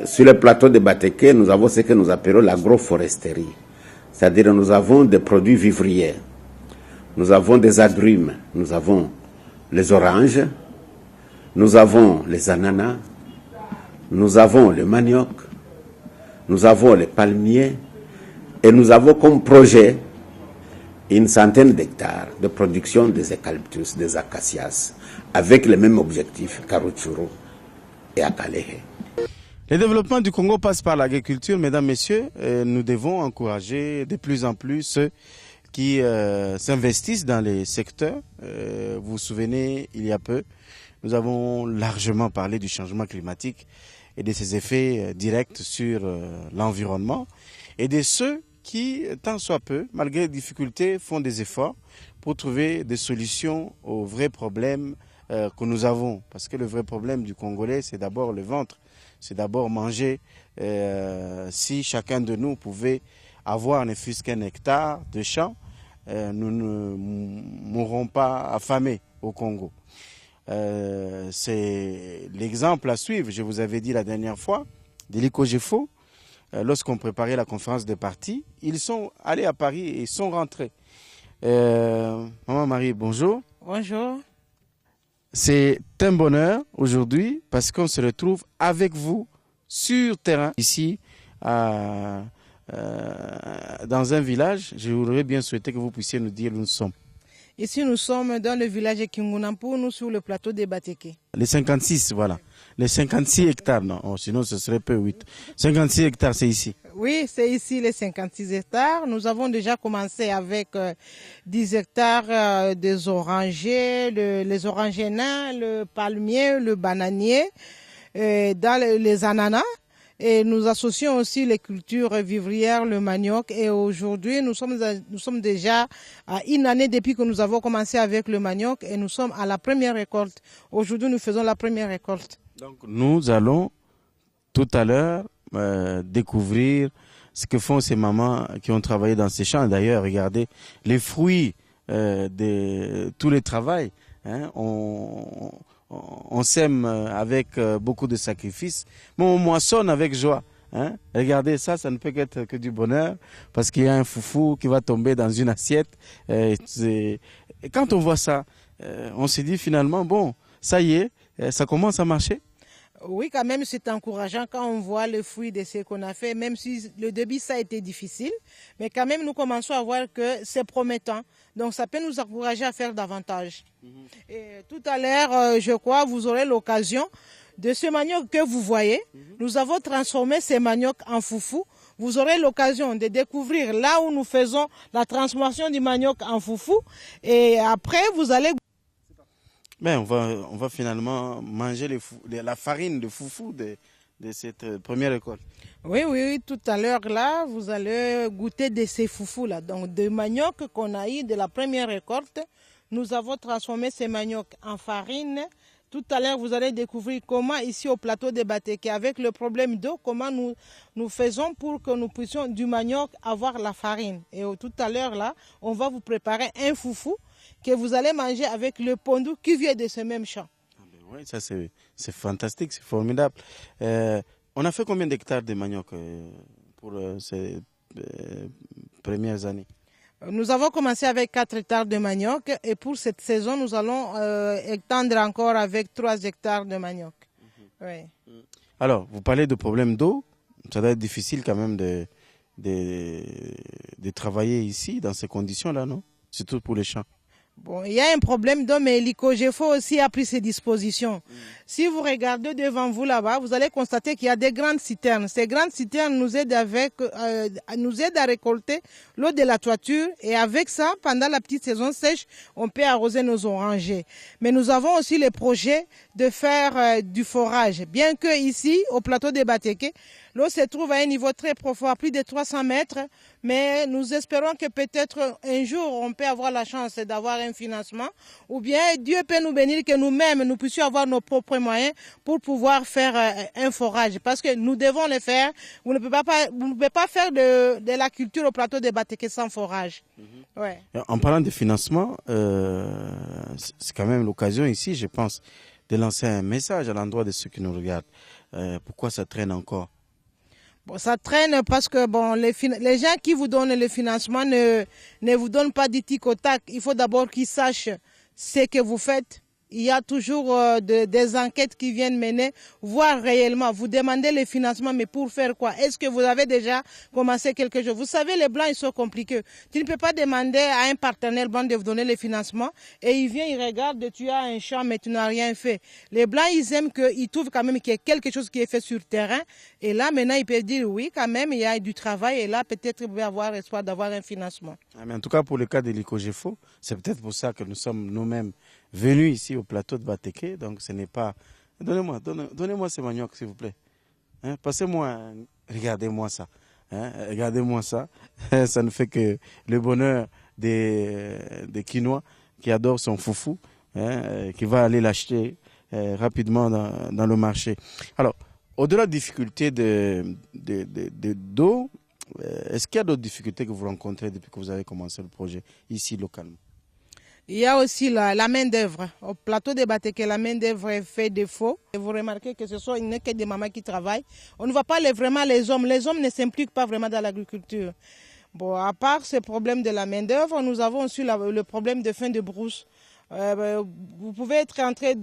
sur le plateau de Bateke, nous avons ce que nous appelons l'agroforesterie. C'est-à-dire nous avons des produits vivriers, nous avons des agrumes, nous avons les oranges, nous avons les ananas, nous avons le manioc, nous avons les palmiers et nous avons comme projet une centaine d'hectares de production des eucalyptus, des acacias, avec les mêmes objectifs qu'à Rutshuru et à Kalehe. Le développement du Congo passe par l'agriculture, mesdames, messieurs. Nous devons encourager de plus en plus ceux qui s'investissent dans les secteurs. Vous vous souvenez, il y a peu, nous avons largement parlé du changement climatique et de ses effets directs sur l'environnement et de ceux qui, tant soit peu, malgré les difficultés, font des efforts pour trouver des solutions aux vrais problèmes que nous avons. Parce que le vrai problème du Congolais, c'est d'abord le ventre, c'est d'abord manger. Si chacun de nous pouvait avoir ne fût-ce qu'un hectare de champ, nous ne mourrons pas affamés au Congo. C'est l'exemple à suivre, je vous avais dit la dernière fois, de l'ICOGEFO. Lorsqu'on préparait la conférence des partis, ils sont allés à Paris et sont rentrés. Maman Marie, bonjour. Bonjour. C'est un bonheur aujourd'hui parce qu'on se retrouve avec vous sur terrain, ici, dans un village. Je voudrais bien souhaiter que vous puissiez nous dire où nous sommes. Ici, nous sommes dans le village de Kingunampu, nous sur le plateau de Bateke. Les 56, voilà. Les 56 hectares, non, oh, sinon ce serait peu 8. 56 hectares, c'est ici. Oui, c'est ici les 56 hectares. Nous avons déjà commencé avec 10 hectares des orangers, les orangers nains, le palmier, le bananier, dans les ananas. Et nous associons aussi les cultures vivrières, le manioc. Et aujourd'hui, nous sommes déjà à une année depuis que nous avons commencé avec le manioc et nous sommes à la première récolte. Aujourd'hui, nous faisons la première récolte. Donc, nous allons tout à l'heure découvrir ce que font ces mamans qui ont travaillé dans ces champs. D'ailleurs, regardez les fruits de tout le travail. Hein, on sème avec beaucoup de sacrifices, mais on moissonne avec joie. Hein? Regardez ça, ça ne peut être que du bonheur, parce qu'il y a un foufou qui va tomber dans une assiette. Et quand on voit ça, on se dit finalement, bon, ça y est, ça commence à marcher. Oui, quand même, c'est encourageant quand on voit le fruit de ce qu'on a fait, même si le début, ça a été difficile. Mais quand même, nous commençons à voir que c'est promettant. Donc, ça peut nous encourager à faire davantage. Et tout à l'heure, je crois, vous aurez l'occasion de ce manioc que vous voyez. Nous avons transformé ces manioc en foufou. Vous aurez l'occasion de découvrir là où nous faisons la transformation du manioc en foufou. Et après, vous allez... Ben, on va finalement manger la farine de foufou de cette première récolte. Oui, oui, tout à l'heure là, vous allez goûter de ces foufous là. Donc, de manioc qu'on a eu de la première récolte, nous avons transformé ces manioc en farine. Tout à l'heure, vous allez découvrir comment ici au plateau de Bateke, avec le problème d'eau, comment nous faisons pour que nous puissions du manioc avoir la farine. Et tout à l'heure là, on va vous préparer un foufou que vous allez manger avec le pondou qui vient de ce même champ. Ah ben oui, ça c'est fantastique, c'est formidable. On a fait combien d'hectares de manioc pour ces premières années? Nous avons commencé avec 4 hectares de manioc et pour cette saison, nous allons étendre encore avec 3 hectares de manioc. Oui. Alors, vous parlez de problème d'eau. Ça doit être difficile quand même de travailler ici, dans ces conditions-là, non? Surtout pour les champs. Bon, il y a un problème d'eau, mais l'ICOGEFO aussi a pris ses dispositions. Si vous regardez devant vous là-bas, vous allez constater qu'il y a des grandes citernes. Ces grandes citernes nous aident à récolter l'eau de la toiture et avec ça, pendant la petite saison sèche, on peut arroser nos orangers. Mais nous avons aussi le projet de faire du forage. Bien que ici, au plateau de Bateke, l'eau se trouve à un niveau très profond, à plus de 300 mètres, mais nous espérons que peut-être un jour, on peut avoir la chance d'avoir un financement, ou bien Dieu peut nous bénir que nous-mêmes, nous puissions avoir nos propres moyens pour pouvoir faire un forage, parce que nous devons le faire. Vous ne pouvez pas faire de la culture au plateau de Bateke sans forage. Ouais. En parlant de financement, c'est quand même l'occasion ici, je pense, de lancer un message à l'endroit de ceux qui nous regardent. Pourquoi ça traîne encore? Bon, ça traîne parce que bon, les gens qui vous donnent le financement ne vous donnent pas du tic au tac. Il faut d'abord qu'ils sachent ce que vous faites. Il y a toujours des enquêtes qui viennent mener, voir réellement. Vous demandez le financement, mais pour faire quoi? Est-ce que vous avez déjà commencé quelque chose? Vous savez, les Blancs, ils sont compliqués. Tu ne peux pas demander à un partenaire blanc de vous donner le financement et il vient, il regarde, tu as un champ, mais tu n'as rien fait. Les Blancs, ils aiment qu'ils trouvent quand même qu'il y a quelque chose qui est fait sur le terrain. Et là, maintenant, ils peuvent dire oui, quand même, il y a du travail. Et là, peut-être, il va y avoir espoir d'avoir un financement. Ah, mais en tout cas, pour le cas de l'ICOGEFO, c'est peut-être pour ça que nous sommes nous-mêmes venus ici au plateau de Bateke. Donc, ce n'est pas... Donnez-moi ces maniocs, s'il vous plaît. Hein, passez-moi... Regardez-moi ça. Hein, regardez-moi ça. Ça ne fait que le bonheur des Quinois qui adorent son foufou, hein, qui va aller l'acheter rapidement dans le marché. Alors, au-delà des difficultés d'eau, est-ce qu'il y a d'autres difficultés que vous rencontrez depuis que vous avez commencé le projet ici localement? Il y a aussi la main-d'œuvre. Au plateau de Bateke, la main-d'œuvre fait défaut. Et vous remarquez que ce sont que des mamans qui travaillent. On ne voit pas vraiment les hommes. Les hommes ne s'impliquent pas vraiment dans l'agriculture. Bon, à part ce problème de la main-d'œuvre, nous avons aussi le problème de fin de brousse. Vous pouvez être en train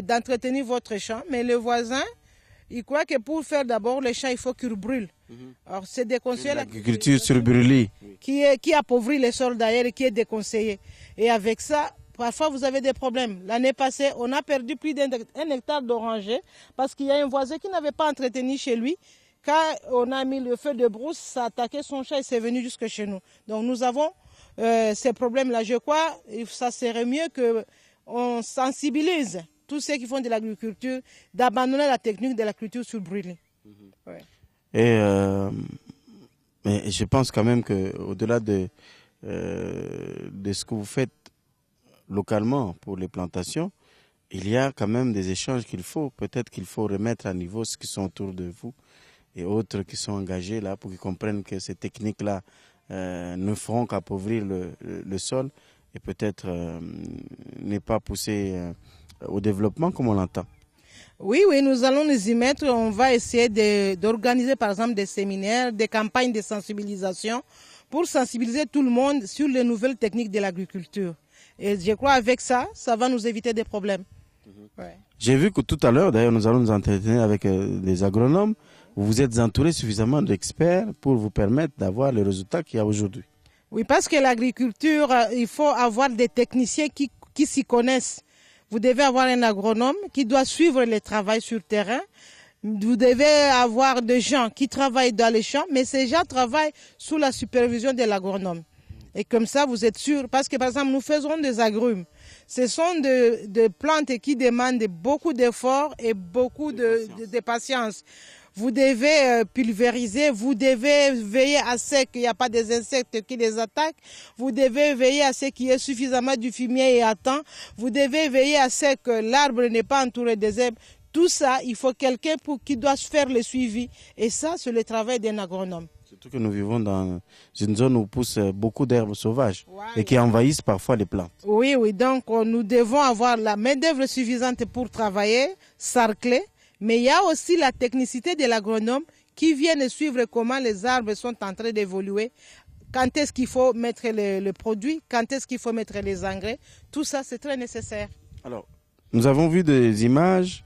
d'entretenir votre champ, mais le voisin, il croit que pour faire d'abord le champ, il faut qu'il brûle. Alors c'est déconseillé. L'agriculture sur brûlis. Qui appauvrit les sols d'ailleurs et qui est déconseillé. Et avec ça, parfois vous avez des problèmes. L'année passée, on a perdu plus d'un hectare d'oranger parce qu'il y a un voisin qui n'avait pas entretenu chez lui. Quand on a mis le feu de brousse, ça a attaqué son champ et c'est venu jusque chez nous. Donc nous avons ces problèmes-là. Je crois que ça serait mieux qu'on sensibilise tous ceux qui font de l'agriculture d'abandonner la technique de la culture sur brûlis. Ouais. Et mais je pense quand même qu'au-delà de ce que vous faites localement pour les plantations, il y a quand même des échanges qu'il faut. Peut-être qu'il faut remettre à niveau ceux qui sont autour de vous et autres qui sont engagés là pour qu'ils comprennent que ces techniques-là ne feront qu'appauvrir le sol et peut-être ne pas pousser au développement comme on l'entend. Oui, nous allons nous y mettre. On va essayer d'organiser par exemple des séminaires, des campagnes de sensibilisation pour sensibiliser tout le monde sur les nouvelles techniques de l'agriculture. Et je crois avec ça, ça va nous éviter des problèmes. Ouais. J'ai vu que tout à l'heure, d'ailleurs, nous allons nous entretenir avec des agronomes. Vous êtes entouré suffisamment d'experts pour vous permettre d'avoir les résultats qu'il y a aujourd'hui. Oui, parce que l'agriculture, il faut avoir des techniciens qui s'y connaissent. Vous devez avoir un agronome qui doit suivre le travail sur le terrain. Vous devez avoir des gens qui travaillent dans les champs, mais ces gens travaillent sous la supervision de l'agronome. Et comme ça, vous êtes sûr, parce que par exemple, nous faisons des agrumes. Ce sont des plantes qui demandent beaucoup d'efforts et beaucoup de patience. Vous devez pulvériser, vous devez veiller à ce qu'il n'y a pas des insectes qui les attaquent, vous devez veiller à ce qu'il y ait suffisamment du fumier et à temps, vous devez veiller à ce que l'arbre n'est pas entouré des herbes. Tout ça, il faut quelqu'un qui doit faire le suivi. Et ça, c'est le travail d'un agronome. Surtout que nous vivons dans une zone où poussent beaucoup d'herbes sauvages et qui envahissent parfois les plantes. Oui, donc nous devons avoir la main-d'œuvre suffisante pour travailler, sarcler. Mais il y a aussi la technicité de l'agronome qui vient suivre comment les arbres sont en train d'évoluer, quand est-ce qu'il faut mettre le produit, quand est-ce qu'il faut mettre les engrais. Tout ça, c'est très nécessaire. Alors, nous avons vu des images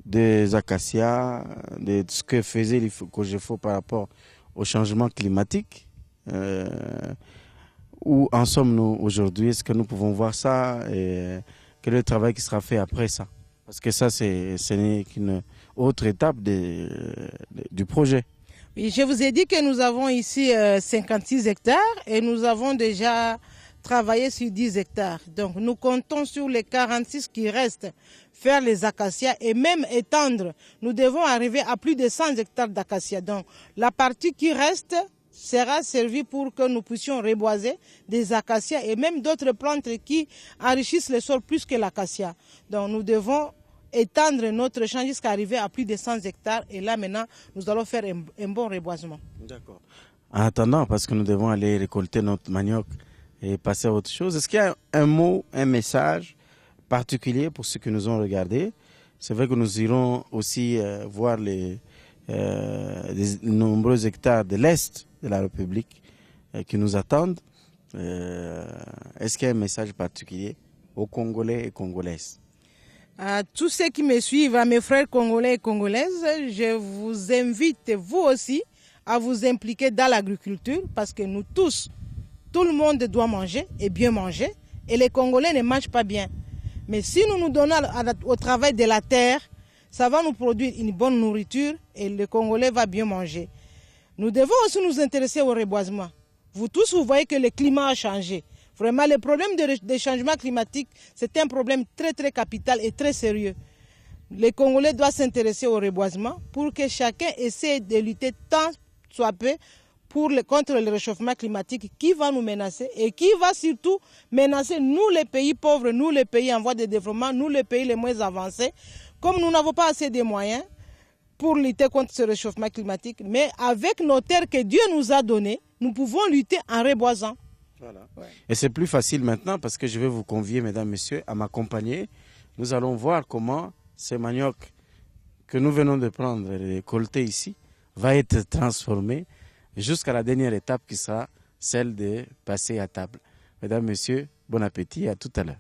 des acacias, de ce que faisait l'ICOGEFO par rapport au changement climatique. Où en sommes-nous aujourd'hui? Est-ce que nous pouvons voir ça? Et quel est le travail qui sera fait après ça? Parce que ça, ce n'est qu'une autre étape du projet. Oui, je vous ai dit que nous avons ici 56 hectares et nous avons déjà travaillé sur 10 hectares. Donc nous comptons sur les 46 qui restent, faire les acacias et même étendre. Nous devons arriver à plus de 100 hectares d'acacias. Donc la partie qui reste sera servie pour que nous puissions reboiser des acacias et même d'autres plantes qui enrichissent le sol plus que l'acacia. Donc nous devons étendre notre champ jusqu'à arriver à plus de 100 hectares et là maintenant nous allons faire un bon reboisement. D'accord. En attendant, parce que nous devons aller récolter notre manioc et passer à autre chose, est-ce qu'il y a un mot, un message particulier pour ceux qui nous ont regardés c'est vrai que nous irons aussi voir les nombreux hectares de l'Est de la République qui nous attendent. Est-ce qu'il y a un message particulier aux Congolais et Congolaises? À tous ceux qui me suivent, à mes frères congolais et congolaises, je vous invite, vous aussi, à vous impliquer dans l'agriculture parce que nous tous, tout le monde doit manger et bien manger et les Congolais ne mangent pas bien. Mais si nous nous donnons au travail de la terre, ça va nous produire une bonne nourriture et le Congolais va bien manger. Nous devons aussi nous intéresser au reboisement. Vous tous, vous voyez que le climat a changé. Vraiment, le problème des changements climatiques, c'est un problème très, très capital et très sérieux. Les Congolais doivent s'intéresser au reboisement pour que chacun essaie de lutter tant soit peu contre le réchauffement climatique qui va nous menacer et qui va surtout menacer nous, les pays pauvres, nous, les pays en voie de développement, nous, les pays les moins avancés. Comme nous n'avons pas assez de moyens pour lutter contre ce réchauffement climatique, mais avec nos terres que Dieu nous a données, nous pouvons lutter en reboisant. Voilà. Ouais. Et c'est plus facile maintenant parce que je vais vous convier, mesdames, messieurs, à m'accompagner. Nous allons voir comment ce manioc que nous venons de prendre et de récolter ici va être transformé jusqu'à la dernière étape qui sera celle de passer à table. Mesdames, messieurs, bon appétit et à tout à l'heure.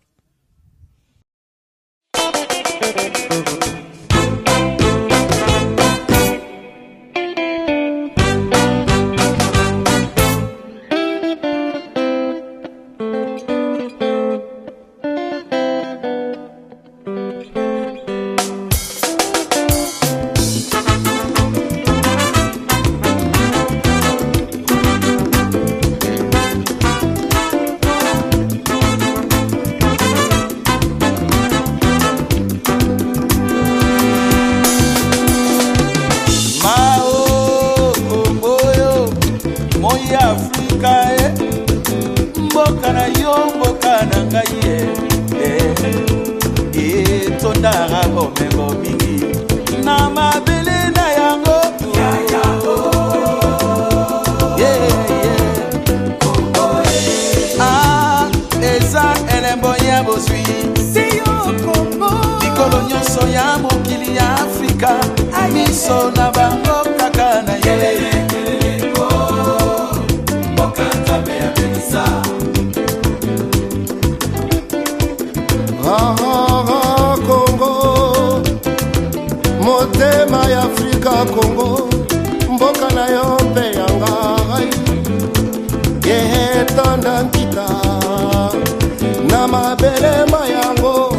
Congo, mboka na yo mpe ya ngai yetonda nkita na mabelema yango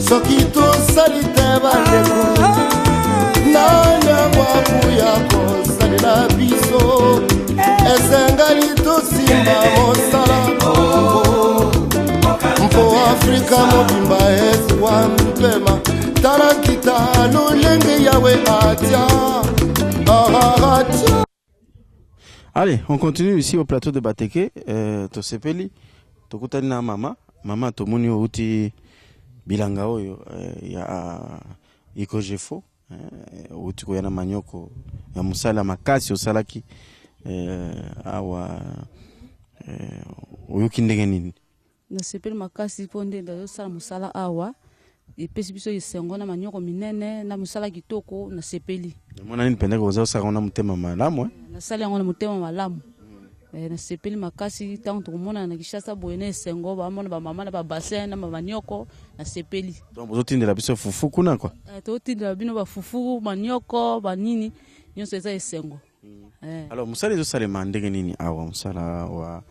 soki tosali te bandeko nanyangwa kuya kosalela biso esengali tosimba mosala mpo Afrika mobimba ezwa mpema tala nkita lolenge yawe atia. Allez, on continue ici au plateau de Bateke. Tosepeli, tokutani na mama tomoni uti bilanga oyo ya ikojefo uti ko yana manyoko ya musala makasi osalaki awa uyuki ndenge nini nasepeli makasi ponde da sala musala awa epesi biso isengo na manyoko minene na musala kitoko nasepeli mona nini pendeka oza osaka na mutema malamu nasali yango na mutema malamu nasepeli makasi tango tokomona na Kishasa boyene esengo bamona ba mama na ba bassin na manyoko nasepeli donc bozotindela biso fufu kuna kwa totindela bino ba fufu manyoko banini nyonso eza esengo. Alors musala ezosalema ndenge nini awa musala wa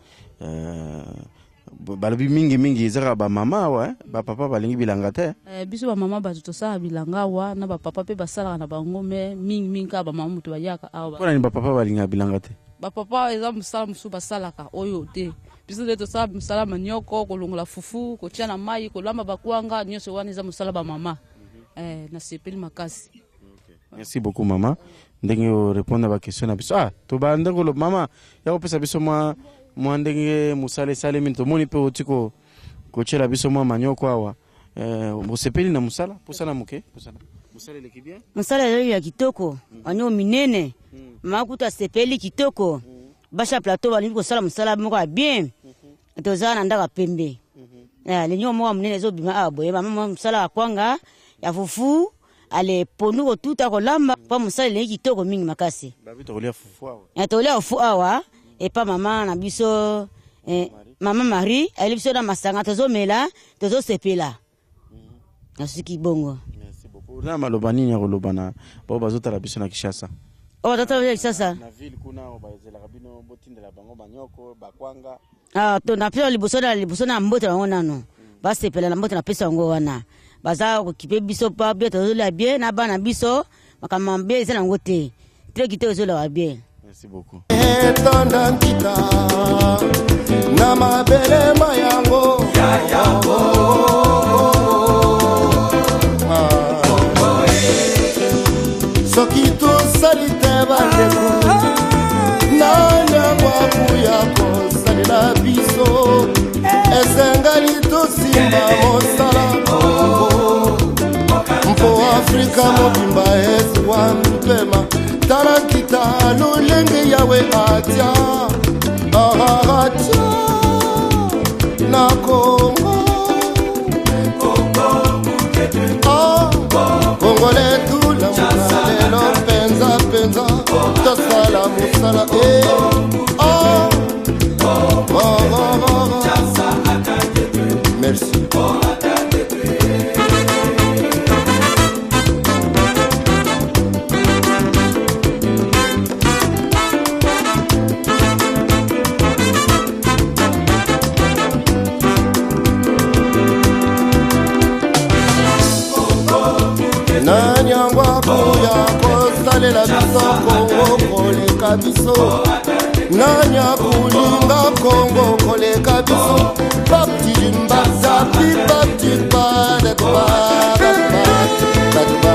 balobi mingi ezaka ba mama wa ba papa balingi bilanga te biso ba mama bato tosala bilanga wa na ba papa pe basala na bango me mingi ka ba mama mutu bayaka awa pona ni ba papa balinga bilanga te ba papa eza musala musu basalaka oyo te biso de tosala musala manyoko kolongola fufu kotia na mai kolamba bakwanga nyonso wana eza musala ba mama na sepeli makasi. Merci beaucoup mama ndenge o répondre ba question na biso to ba ndeko lo mama ya opesa biso mwa ndenge musale sale min to moni pe otiko ko chela biso mwa manyoko awa mosepeli na musala posana muke posana musala le kibia musala le ya kitoko anyo minene makuta sepeli kitoko basha plateau bali ko sala musala moko bien toza na ndaka pembe lenyo moko munene ezobima awa boye bamama mosala akwanga ya fufu ale pondu kotuta kolamba mpo mosala elengi kitoko mingi makasi tolia fufu awa epa mama na biso mama Marie ali biso na masanga tozomela tozosepela nasuki bongo. Merci beaucoup. Na maloba nini ya koloba na bao bazotala biso na Kinshasa? Bazotala Kinshasa na ville kuna bazela kabino botindela bango banyoko bakwanga. To na pio liboso na mbote bango nano basepela na mbote na pesa bango wana baza kokipe biso pa bien tozola bien na bana biso makamambe eza na ngote très kitoko zola bien. Merci beaucoup. Etanda nkita na mabele mayango soki tosalite bandeko nanyangwa kuya kosalela biso esengali tosimba mosala mpo Afrika mobimba ezwa mpema tala nkita lolenge yawe atia na Kongo Kongo letu la mukalelo penza tosala musala merci. Nanyangwa kuya kosalela biso Kongo koleka biso nanya kulinga Kongo koleka biso bakili mbasa pipa